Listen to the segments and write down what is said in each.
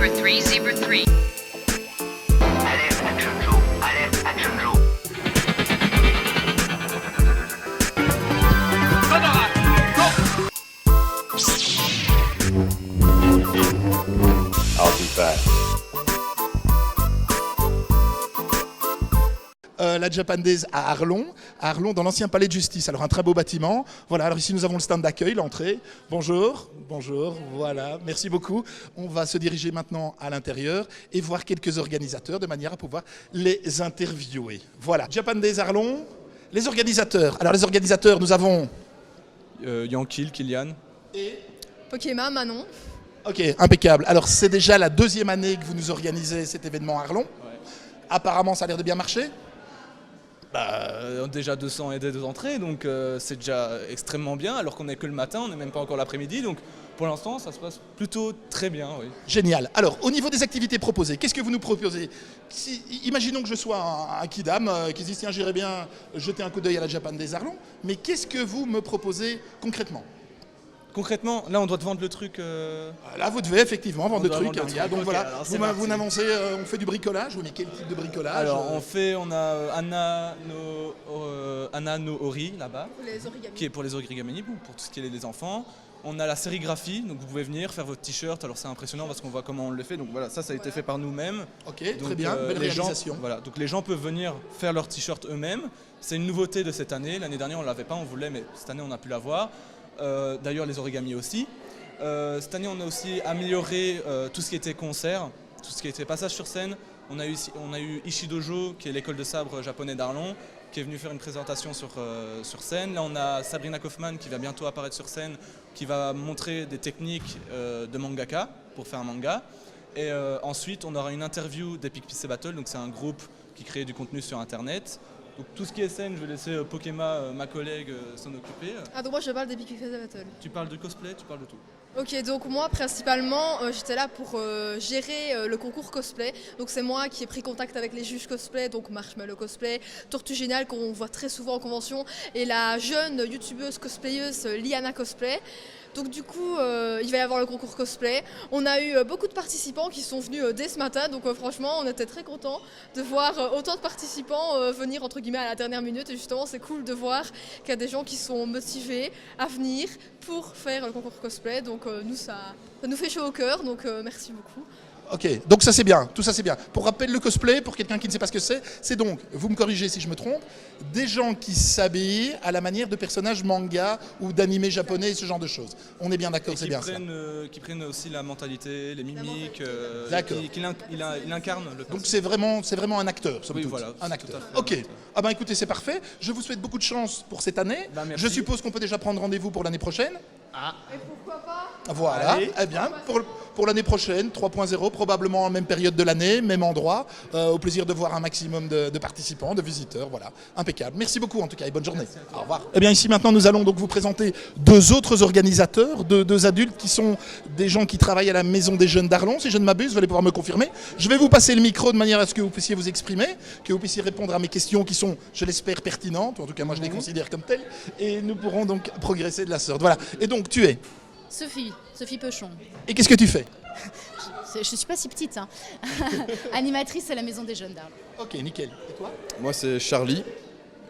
Zebra 3, Zebra 3. Alerte Action Joe. Alerte Action Joe. I'll be back. La Japan Days à Arlon, dans l'ancien palais de justice. Alors un très beau bâtiment. Voilà, alors ici nous avons le stand d'accueil, l'entrée. Bonjour, voilà, merci beaucoup. On va se diriger maintenant à l'intérieur et voir quelques organisateurs de manière à pouvoir les interviewer. Voilà, Japan Days Arlon, les organisateurs. Alors les organisateurs, nous avons... Yankil, Kylian. Et... Pokémon, Manon. Ok, impeccable. Alors c'est déjà la deuxième année que vous nous organisez cet événement à Arlon. Ouais. Apparemment ça a l'air de bien marcher. Déjà 200 aidés d'entrée, donc c'est déjà extrêmement bien, alors qu'on n'est que le matin, on n'est même pas encore l'après-midi, donc pour l'instant ça se passe plutôt très bien. Oui. Génial. Alors au niveau des activités proposées, qu'est-ce que vous nous proposez? Imaginons que je sois un kidam qui se dit tiens j'irais bien jeter un coup d'œil à la Japan des Arlon, mais qu'est-ce que vous me proposez concrètement? Concrètement, là on doit te vendre le truc... Là vous devez effectivement vendre le truc. Donc okay, voilà, vous annoncez, on fait du bricolage, oui, mais quel type de bricolage? Alors on a Anna no Ori là-bas, qui est pour les origami, pour tout ce qui est des enfants. On a la sérigraphie, donc vous pouvez venir faire votre t-shirt, alors c'est impressionnant parce qu'on voit comment on le fait, donc voilà, ça a été fait par nous-mêmes. Ok, donc, très bien, belle réalisation. Voilà, donc les gens peuvent venir faire leur t-shirt eux-mêmes, c'est une nouveauté de cette année, l'année dernière on ne l'avait pas, on voulait, mais cette année on a pu l'avoir. D'ailleurs les origami aussi. Cette année on a aussi amélioré tout ce qui était concert, tout ce qui était passage sur scène. On a eu Ishidojo, qui est l'école de sabre japonais d'Arlon, qui est venu faire une présentation sur scène. Là on a Sabrina Kaufman qui va bientôt apparaître sur scène, qui va montrer des techniques de mangaka pour faire un manga. Et ensuite on aura une interview d'Epic PC Battle, donc c'est un groupe qui crée du contenu sur internet. Donc tout ce qui est scène, je vais laisser Pokéma, ma collègue, s'en occuper. Ah donc moi je parle d'Epic PC Battle. Tu parles de cosplay, tu parles de tout. Ok, donc moi principalement j'étais là pour gérer le concours cosplay. Donc c'est moi qui ai pris contact avec les juges cosplay, donc Marshmallow Cosplay, Tortue Géniale qu'on voit très souvent en convention, et la jeune youtubeuse cosplayeuse Liana Cosplay. Donc du coup, il va y avoir le concours cosplay. On a eu beaucoup de participants qui sont venus dès ce matin, donc franchement, on était très contents de voir autant de participants venir entre guillemets à la dernière minute. Et justement, c'est cool de voir qu'il y a des gens qui sont motivés à venir pour faire le concours cosplay. Donc nous, ça nous fait chaud au cœur, donc merci beaucoup. Ok, donc ça c'est bien, tout ça c'est bien. Pour rappel, le cosplay, pour quelqu'un qui ne sait pas ce que c'est donc, vous me corrigez si je me trompe, des gens qui s'habillent à la manière de personnages manga ou d'animés japonais et ce genre de choses. On est bien d'accord, c'est bien ça. Qui prennent aussi la mentalité, les mimiques, il incarne le personnage. Donc c'est vraiment un acteur, oui, voilà, un acteur. Tout à fait, ok, ah ben écoutez, c'est parfait. Je vous souhaite beaucoup de chance pour cette année. Je suppose qu'on peut déjà prendre rendez-vous pour l'année prochaine. Et pourquoi pas? Voilà, allez. Eh bien, pour l'année prochaine, 3.0, probablement en même période de l'année, même endroit, au plaisir de voir un maximum de participants, de visiteurs, voilà, impeccable. Merci beaucoup en tout cas et bonne journée. Au revoir. Eh bien ici maintenant nous allons donc vous présenter deux autres organisateurs, deux adultes qui sont des gens qui travaillent à la Maison des Jeunes d'Arlon, si je ne m'abuse, vous allez pouvoir me confirmer. Je vais vous passer le micro de manière à ce que vous puissiez vous exprimer, que vous puissiez répondre à mes questions qui sont, je l'espère, pertinentes, en tout cas moi je les considère comme telles, et nous pourrons donc progresser de la sorte. Voilà, et donc tu es Sophie Peuchon. Et qu'est-ce que tu fais? Je ne suis pas si petite, hein. Animatrice à la Maison des Jeunes d'Arlon. Ok, nickel. Et toi? Moi c'est Charlie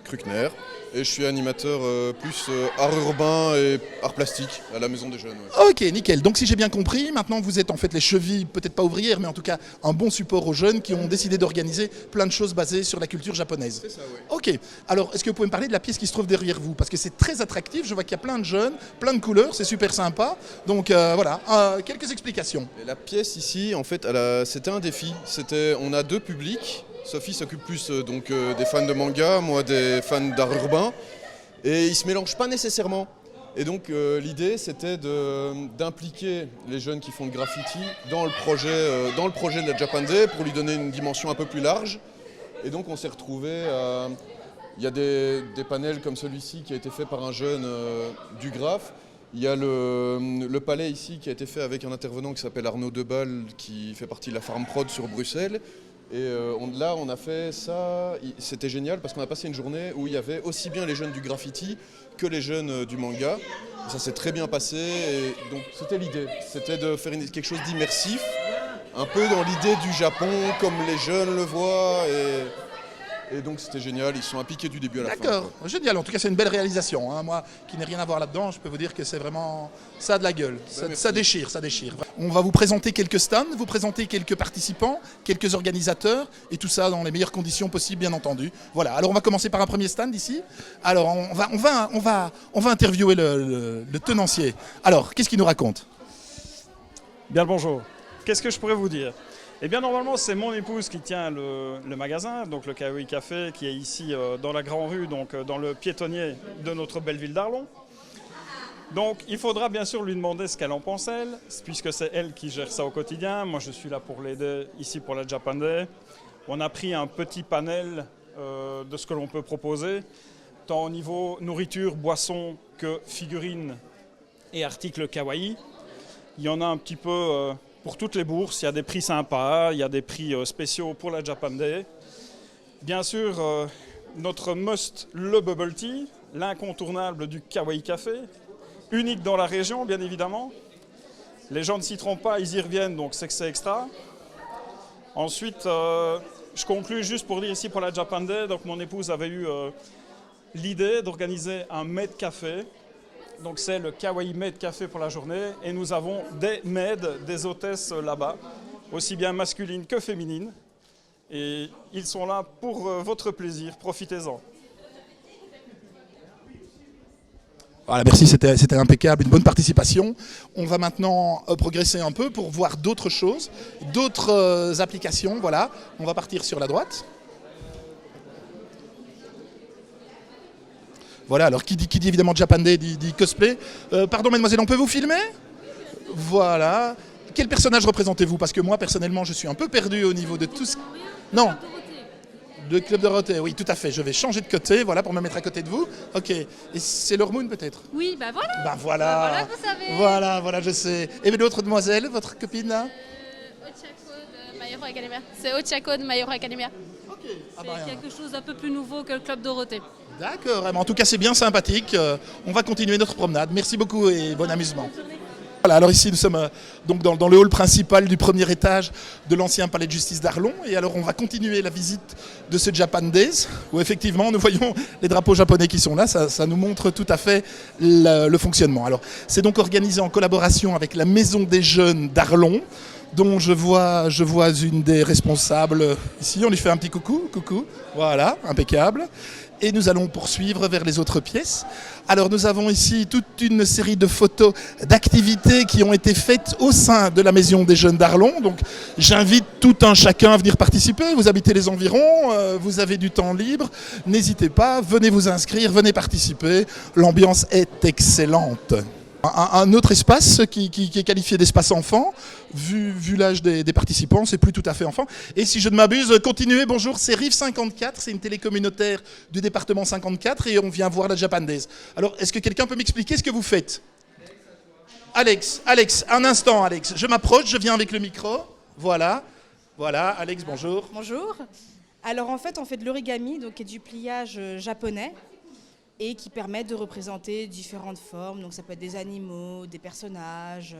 Kruckner et je suis animateur plus art urbain et art plastique à la Maison des Jeunes. Ouais. Ok, nickel. Donc si j'ai bien compris, maintenant vous êtes en fait les chevilles, peut-être pas ouvrières, mais en tout cas un bon support aux jeunes qui ont décidé d'organiser plein de choses basées sur la culture japonaise. C'est ça, oui. Ok, alors est-ce que vous pouvez me parler de la pièce qui se trouve derrière vous? Parce que c'est très attractif, je vois qu'il y a plein de jeunes, plein de couleurs, c'est super sympa. Donc voilà, quelques explications. Et la pièce ici, en fait, c'était un défi. On a deux publics. Sophie s'occupe plus des fans de manga, moi des fans d'art urbain. Et ils ne se mélangent pas nécessairement. Et donc l'idée c'était d'impliquer les jeunes qui font le graffiti dans le projet de la Japan Day pour lui donner une dimension un peu plus large. Et donc on s'est retrouvés, il y a des panels comme celui-ci qui a été fait par un jeune du Graphe. Il y a le palais ici qui a été fait avec un intervenant qui s'appelle Arnaud Deballe qui fait partie de la Farm Prod sur Bruxelles. Et là, on a fait ça, c'était génial parce qu'on a passé une journée où il y avait aussi bien les jeunes du graffiti que les jeunes du manga. Et ça s'est très bien passé, et donc c'était l'idée, c'était de faire quelque chose d'immersif un peu dans l'idée du Japon, comme les jeunes le voient. Et donc c'était génial, ils sont impliqués du début à la fin. D'accord, génial. En tout cas, c'est une belle réalisation, hein. Moi, qui n'ai rien à voir là-dedans, je peux vous dire que c'est vraiment ça a de la gueule. Ça déchire, ça déchire. On va vous présenter quelques stands, vous présenter quelques participants, quelques organisateurs, et tout ça dans les meilleures conditions possibles, bien entendu. Voilà. Alors, on va commencer par un premier stand ici. Alors, on va interviewer le tenancier. Alors, qu'est-ce qu'il nous raconte? Bien le bonjour. Qu'est-ce que je pourrais vous dire? Eh bien normalement c'est mon épouse qui tient le magasin, donc le Kawaii Café qui est ici dans la Grande Rue, donc dans le piétonnier de notre belle ville d'Arlon. Donc il faudra bien sûr lui demander ce qu'elle en pense elle, puisque c'est elle qui gère ça au quotidien. Moi je suis là pour l'aider ici pour la Japan Day. On a pris un petit panel de ce que l'on peut proposer, tant au niveau nourriture, boissons que figurines et articles kawaii. Il y en a un petit peu pour toutes les bourses, il y a des prix sympas, il y a des prix spéciaux pour la Japan Day. Bien sûr, notre must, le bubble tea, l'incontournable du Kawaii Café, unique dans la région bien évidemment. Les gens ne s'y trompent pas, ils y reviennent, donc c'est que c'est extra. Ensuite, je conclue juste pour dire ici pour la Japan Day, donc mon épouse avait eu l'idée d'organiser un maid café. Donc c'est le Kawaii Maid Café pour la journée et nous avons des maids, des hôtesses là-bas, aussi bien masculines que féminines. Et ils sont là pour votre plaisir, profitez-en. Voilà, merci, c'était impeccable, une bonne participation. On va maintenant progresser un peu pour voir d'autres choses, d'autres applications. Voilà, on va partir sur la droite. Voilà, alors qui dit évidemment Japan Day dit cosplay. Pardon mademoiselle, on peut vous filmer? Voilà. Quel personnage représentez-vous? Parce que moi personnellement je suis un peu perdu au niveau de tout ce... Non. Le Club Dorothée, oui tout à fait. Je vais changer de côté, voilà, pour me mettre à côté de vous. Ok. Et c'est Moon peut-être? Oui, bah voilà. Bah voilà. Bah voilà, vous savez. Voilà, je sais. Et l'autre demoiselle, votre copine là? Ochako de My Hero Academia. C'est Ochako de My Hero Academia. Ok. C'est quelque chose d'un peu plus nouveau que le Club Dorothée. D'accord, en tout cas c'est bien sympathique. On va continuer notre promenade. Merci beaucoup et bon amusement. Voilà, alors ici nous sommes donc dans le hall principal du premier étage de l'ancien palais de justice d'Arlon. Et alors on va continuer la visite de ce Japan Days où effectivement nous voyons les drapeaux japonais qui sont là. Ça nous montre tout à fait le fonctionnement. Alors c'est donc organisé en collaboration avec la Maison des Jeunes d'Arlon, dont je vois une des responsables ici. On lui fait un petit coucou. Voilà, impeccable. Et nous allons poursuivre vers les autres pièces. Alors nous avons ici toute une série de photos d'activités qui ont été faites au sein de la Maison des Jeunes d'Arlon. Donc j'invite tout un chacun à venir participer. Vous habitez les environs, vous avez du temps libre. N'hésitez pas, venez vous inscrire, venez participer. L'ambiance est excellente. Un autre espace qui est qualifié d'espace enfant, vu l'âge des participants, c'est plus tout à fait enfant. Et si je ne m'abuse, continuez, bonjour, c'est Rive 54, c'est une télé communautaire du département 54 et on vient voir la Japan Days. Alors, est-ce que quelqu'un peut m'expliquer ce que vous faites? Alex, un instant Alex, je m'approche, je viens avec le micro, voilà, Alex, bonjour. Bonjour. Alors en fait, on fait de l'origami, donc qui est du pliage japonais, et qui permet de représenter différentes formes. Donc ça peut être des animaux, des personnages.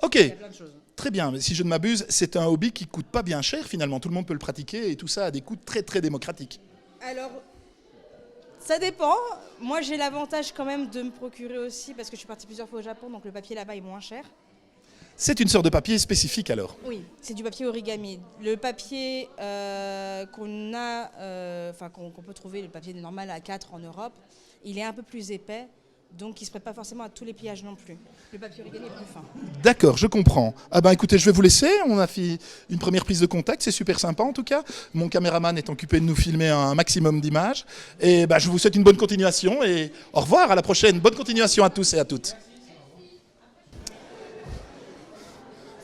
Ok, Il y a plein de choses. Très bien. Mais si je ne m'abuse, c'est un hobby qui ne coûte pas bien cher finalement. Tout le monde peut le pratiquer et tout ça a des coûts très très démocratiques. Alors, ça dépend. Moi, j'ai l'avantage quand même de me procurer aussi, parce que je suis partie plusieurs fois au Japon, donc le papier là-bas est moins cher. C'est une sorte de papier spécifique alors? Oui, c'est du papier origami. Le papier qu'on a, qu'on peut trouver, le papier normal à 4 en Europe, il est un peu plus épais, donc il ne se prête pas forcément à tous les pliages non plus. Le papier origami est plus fin. D'accord, je comprends. Ah ben écoutez, je vais vous laisser. On a fait une première prise de contact, c'est super sympa en tout cas. Mon caméraman est occupé de nous filmer un maximum d'images. Et je vous souhaite une bonne continuation et au revoir, à la prochaine. Bonne continuation à tous et à toutes.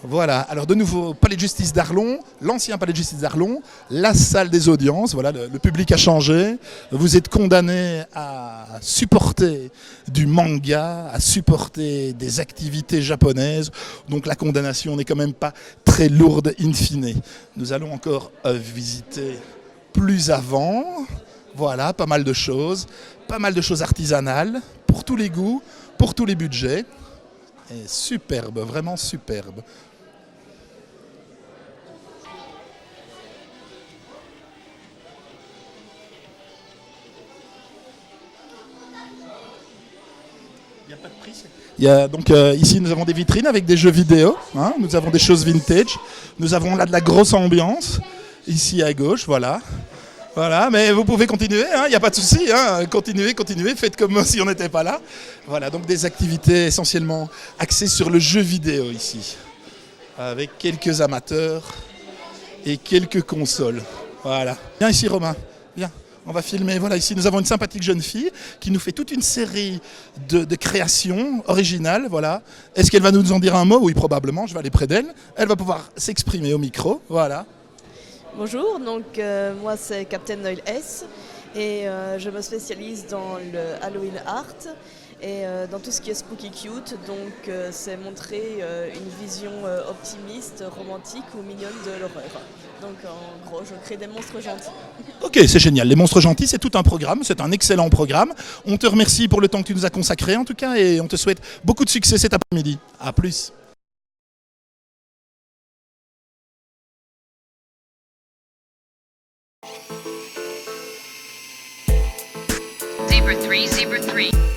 Voilà, alors de nouveau, palais de justice d'Arlon, l'ancien palais de justice d'Arlon, la salle des audiences, voilà, le public a changé. Vous êtes condamnés à supporter du manga, à supporter des activités japonaises, donc la condamnation n'est quand même pas très lourde in fine. Nous allons encore visiter plus avant, voilà, pas mal de choses artisanales, pour tous les goûts, pour tous les budgets. Et superbe, vraiment superbe. Donc ici nous avons des vitrines avec des jeux vidéo, hein, nous avons des choses vintage, nous avons là de la grosse ambiance, ici à gauche, voilà. Voilà, mais vous pouvez continuer, il n'y a pas de souci, hein, continuez, faites comme si on n'était pas là. Voilà, donc des activités essentiellement axées sur le jeu vidéo ici, avec quelques amateurs et quelques consoles. Voilà. Viens ici Romain, viens, on va filmer. Voilà, ici nous avons une sympathique jeune fille qui nous fait toute une série de créations originales. Voilà. Est-ce qu'elle va nous en dire un mot? Oui, probablement, je vais aller près d'elle. Elle va pouvoir s'exprimer au micro, voilà. Bonjour, donc moi c'est Captain Noil S et je me spécialise dans le Halloween art et dans tout ce qui est spooky cute, donc c'est montrer une vision optimiste, romantique ou mignonne de l'horreur. Donc en gros je crée des monstres gentils. Ok, c'est génial, les monstres gentils c'est tout un programme, c'est un excellent programme. On te remercie pour le temps que tu nous as consacré en tout cas et on te souhaite beaucoup de succès cet après-midi. A plus. Zebra 3, Zebra 3.